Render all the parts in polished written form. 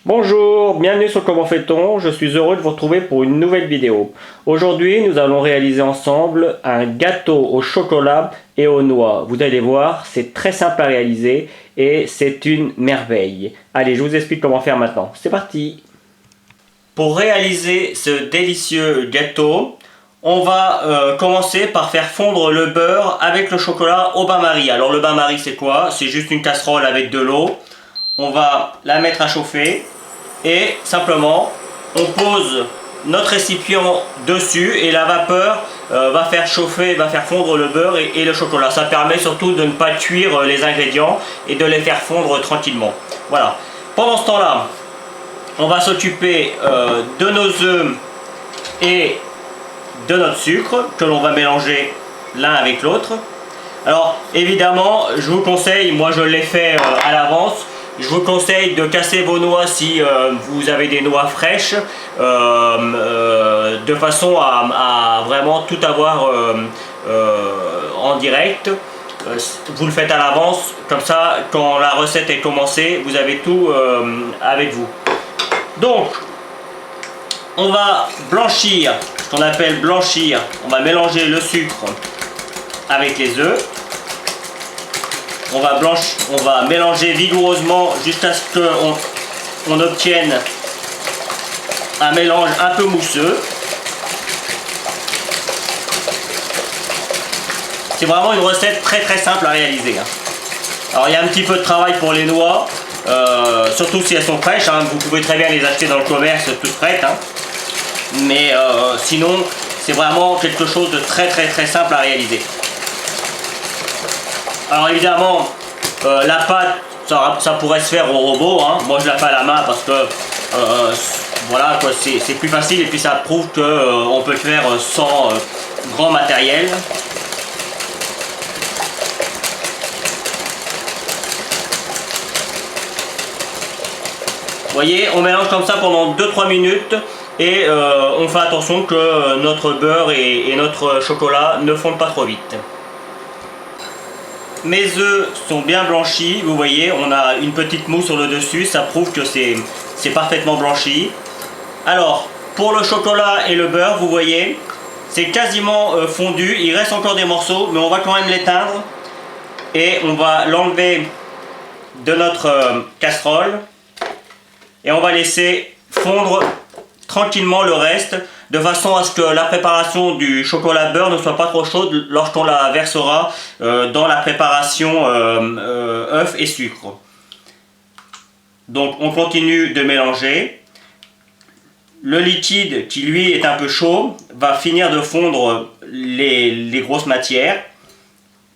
Bonjour, bienvenue sur Comment fait-on. Je suis heureux de vous retrouver pour une nouvelle vidéo. Aujourd'hui, nous allons réaliser ensemble un gâteau au chocolat et aux noix. Vous allez voir, c'est très simple à réaliser et c'est une merveille. Allez, je vous explique comment faire maintenant. C'est parti! Pour réaliser ce délicieux gâteau, on va commencer par faire fondre le beurre avec le chocolat au bain-marie. Alors le bain-marie c'est quoi? C'est juste une casserole avec de l'eau. On va la mettre à chauffer et simplement on pose notre récipient dessus et la vapeur va faire chauffer, va faire fondre le beurre et le chocolat. Ça permet surtout de ne pas cuire les ingrédients et de les faire fondre tranquillement. Voilà. Pendant ce temps-là, on va s'occuper de nos œufs et de notre sucre que l'on va mélanger l'un avec l'autre. Alors évidemment, je vous conseille, moi je l'ai fait à l'avance, je vous conseille de casser vos noix si vous avez des noix fraîches, de façon à vraiment tout avoir en direct. Vous le faites à l'avance, comme ça quand la recette est commencée, vous avez tout avec vous. Donc, on va blanchir, ce qu'on appelle blanchir, on va mélanger le sucre avec les œufs. On va mélanger vigoureusement jusqu'à ce qu'on obtienne un mélange un peu mousseux. C'est vraiment une recette très simple à réaliser. Alors il y a un petit peu de travail pour les noix, surtout si elles sont fraîches. Vous pouvez très bien les acheter dans le commerce toutes prêtes. Mais sinon, c'est vraiment quelque chose de très simple à réaliser. Alors évidemment, la pâte, ça pourrait se faire au robot. Moi je la fais à la main parce que voilà, c'est plus facile et puis ça prouve qu'on peut le faire sans grand matériel. Vous voyez, on mélange comme ça pendant 2-3 minutes et on fait attention que notre beurre et notre chocolat ne fondent pas trop vite. Mes œufs sont bien blanchis, vous voyez, on a une petite mousse sur le dessus, ça prouve que c'est parfaitement blanchi. Alors, pour le chocolat et le beurre, vous voyez, c'est quasiment fondu, il reste encore des morceaux, mais on va quand même l'éteindre. Et on va l'enlever de notre casserole. Et on va laisser fondre tranquillement le reste, de façon à ce que la préparation du chocolat beurre ne soit pas trop chaude lorsqu'on la versera dans la préparation œufs et sucre. Donc on continue de mélanger. Le liquide qui lui est un peu chaud va finir de fondre les grosses matières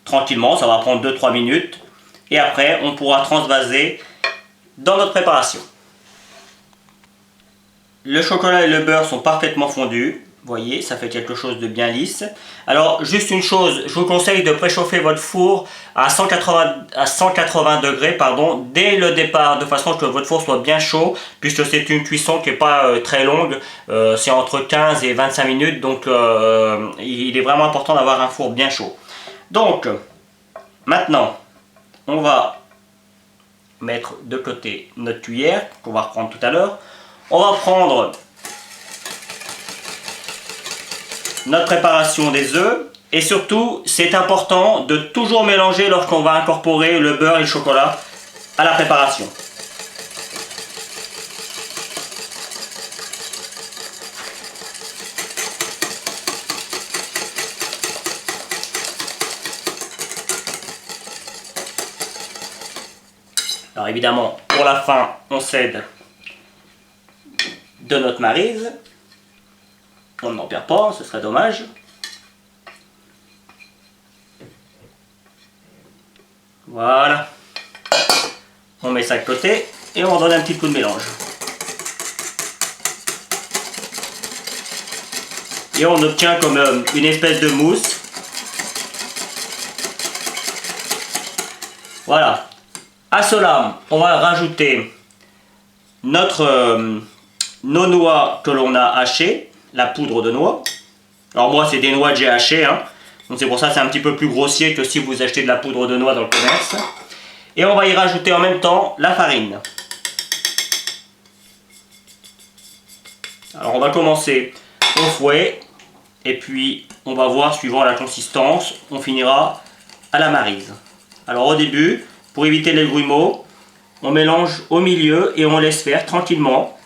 tranquillement, ça va prendre 2-3 minutes et après on pourra transvaser dans notre préparation. Le chocolat et le beurre sont parfaitement fondus. Vous voyez, ça fait quelque chose de bien lisse. Alors, juste une chose, je vous conseille de préchauffer votre four à 180 degrés dès le départ, de façon que votre four soit bien chaud, puisque c'est une cuisson qui n'est pas très longue, c'est entre 15 et 25 minutes, donc il est vraiment important d'avoir un four bien chaud. Donc, maintenant, on va mettre de côté notre cuillère, qu'on va reprendre tout à l'heure. On va prendre notre préparation des œufs et surtout c'est important de toujours mélanger lorsqu'on va incorporer le beurre et le chocolat à la préparation. Alors évidemment pour la fin on cède de notre maryse. On n'en perd pas, ce serait dommage. Voilà. On met ça de côté et on donne un petit coup de mélange. Et on obtient comme une espèce de mousse. Voilà. À cela, on va rajouter nos noix que l'on a hachées, la poudre de noix. Alors moi c'est des noix que j'ai hachées, donc c'est pour ça que c'est un petit peu plus grossier que si vous achetez de la poudre de noix dans le commerce. Et on va y rajouter en même temps la farine. Alors on va commencer au fouet et puis on va voir suivant la consistance, on finira à la maryse. Alors au début, pour éviter les grumeaux, on mélange au milieu et on laisse faire tranquillement.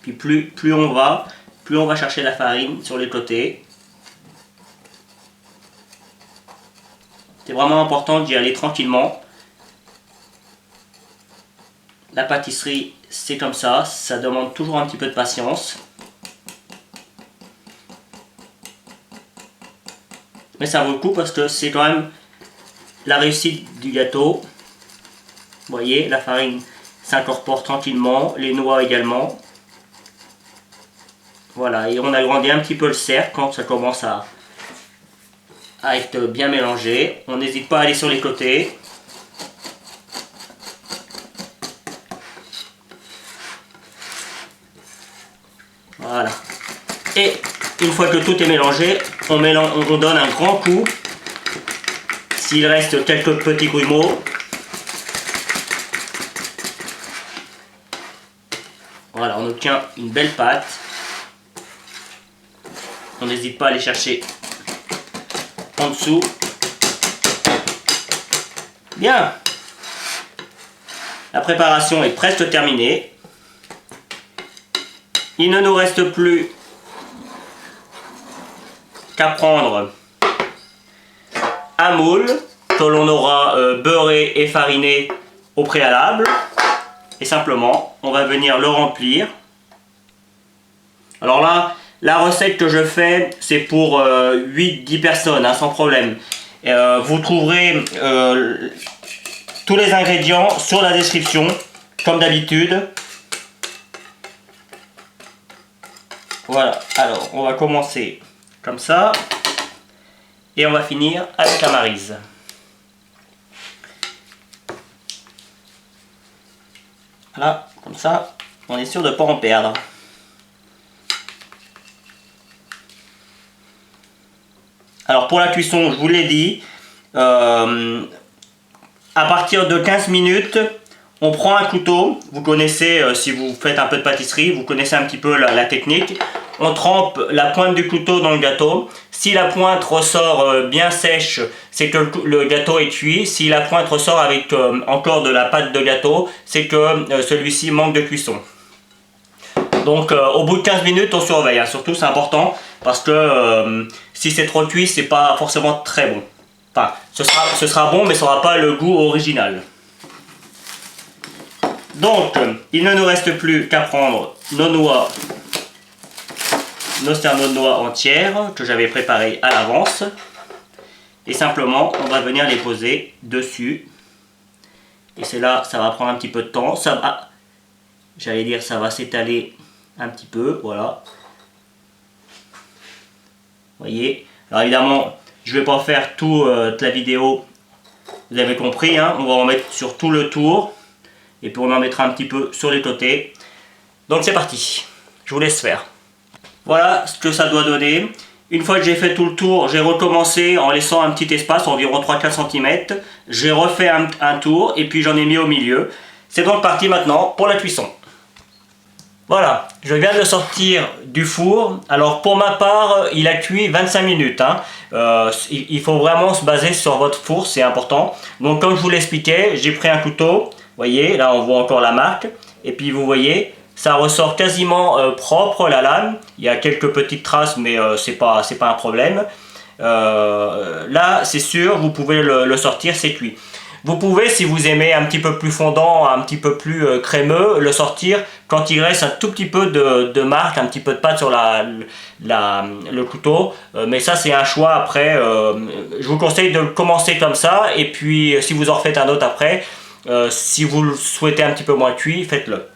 Puis plus on va chercher la farine sur les côtés. C'est vraiment important d'y aller tranquillement. La pâtisserie, c'est comme ça demande toujours un petit peu de patience. Mais ça vaut le coup parce que c'est quand même la réussite du gâteau. Vous voyez, la farine s'incorpore tranquillement, les noix également. Voilà, et on agrandit un petit peu le cercle quand ça commence à être bien mélangé. On n'hésite pas à aller sur les côtés. Voilà. Et une fois que tout est mélangé, on donne un grand coup. S'il reste quelques petits grumeaux, voilà, on obtient une belle pâte. On n'hésite pas à aller chercher en dessous. Bien. La préparation est presque terminée. Il ne nous reste plus qu'à prendre un moule que l'on aura beurré et fariné au préalable. Et simplement, on va venir le remplir. Alors là, la recette que je fais, c'est pour 8-10 personnes, hein, sans problème. Vous trouverez tous les ingrédients sur la description, comme d'habitude. Voilà, alors on va commencer comme ça. Et on va finir avec la maryse. Voilà, comme ça, on est sûr de ne pas en perdre. Alors pour la cuisson, je vous l'ai dit, à partir de 15 minutes, on prend un couteau. Vous connaissez, si vous faites un peu de pâtisserie, vous connaissez un petit peu la technique. On trempe la pointe du couteau dans le gâteau. Si la pointe ressort bien sèche, c'est que le gâteau est cuit. Si la pointe ressort avec encore de la pâte de gâteau, c'est que celui-ci manque de cuisson. Donc au bout de 15 minutes, on surveille. Hein. Surtout, c'est important parce que si c'est trop cuit, c'est pas forcément très bon. Enfin, ce sera bon, mais ça n'aura pas le goût original. Donc, il ne nous reste plus qu'à prendre nos noix, nos cerneaux de noix entières que j'avais préparés à l'avance. Et simplement, on va venir les poser dessus. Et c'est là, ça va prendre un petit peu de temps. Ça va, j'allais dire, ça va s'étaler un petit peu, voilà. Vous voyez. Alors évidemment, je ne vais pas faire toute la vidéo. Vous avez compris, hein, on va en mettre sur tout le tour. Et puis on en mettra un petit peu sur les côtés. Donc c'est parti, je vous laisse faire. Voilà ce que ça doit donner. Une fois que j'ai fait tout le tour, j'ai recommencé en laissant un petit espace, environ 3-4 cm. J'ai refait un tour et puis j'en ai mis au milieu. C'est donc parti maintenant pour la cuisson. Voilà, je viens de le sortir du four. Alors pour ma part, il a cuit 25 minutes. Hein. Il faut vraiment se baser sur votre four, c'est important. Donc comme je vous l'expliquais, j'ai pris un couteau. Vous voyez, là on voit encore la marque. Et puis vous voyez, ça ressort quasiment propre la lame. Il y a quelques petites traces, mais c'est pas un problème. Là, c'est sûr, vous pouvez le sortir, c'est cuit. Vous pouvez, si vous aimez un petit peu plus fondant, un petit peu plus crémeux, le sortir quand il reste un tout petit peu de marque, un petit peu de pâte sur le couteau. Mais ça, c'est un choix après. Je vous conseille de commencer comme ça. Et puis, si vous en refaites un autre après, si vous le souhaitez un petit peu moins cuit, faites-le.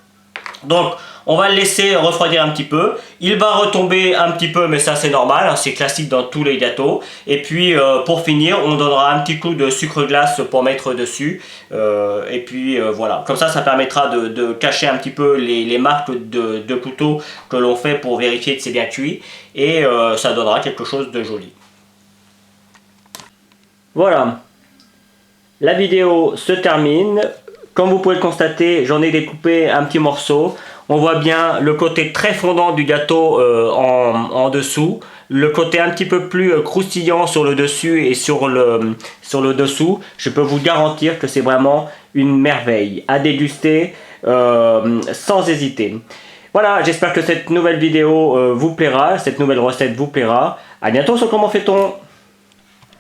Donc, on va le laisser refroidir un petit peu. Il va retomber un petit peu, mais ça c'est normal, hein, c'est classique dans tous les gâteaux. Et puis pour finir, on donnera un petit coup de sucre glace pour mettre dessus. Et puis voilà, comme ça permettra de cacher un petit peu les marques de couteau que l'on fait pour vérifier que c'est bien cuit. Et ça donnera quelque chose de joli. Voilà, la vidéo se termine. Comme vous pouvez le constater, j'en ai découpé un petit morceau. On voit bien le côté très fondant du gâteau en dessous, le côté un petit peu plus croustillant sur le dessus et sur le dessous. Je peux vous garantir que c'est vraiment une merveille à déguster sans hésiter. Voilà, j'espère que cette nouvelle vidéo vous plaira, cette nouvelle recette vous plaira. À bientôt sur Comment fait-on.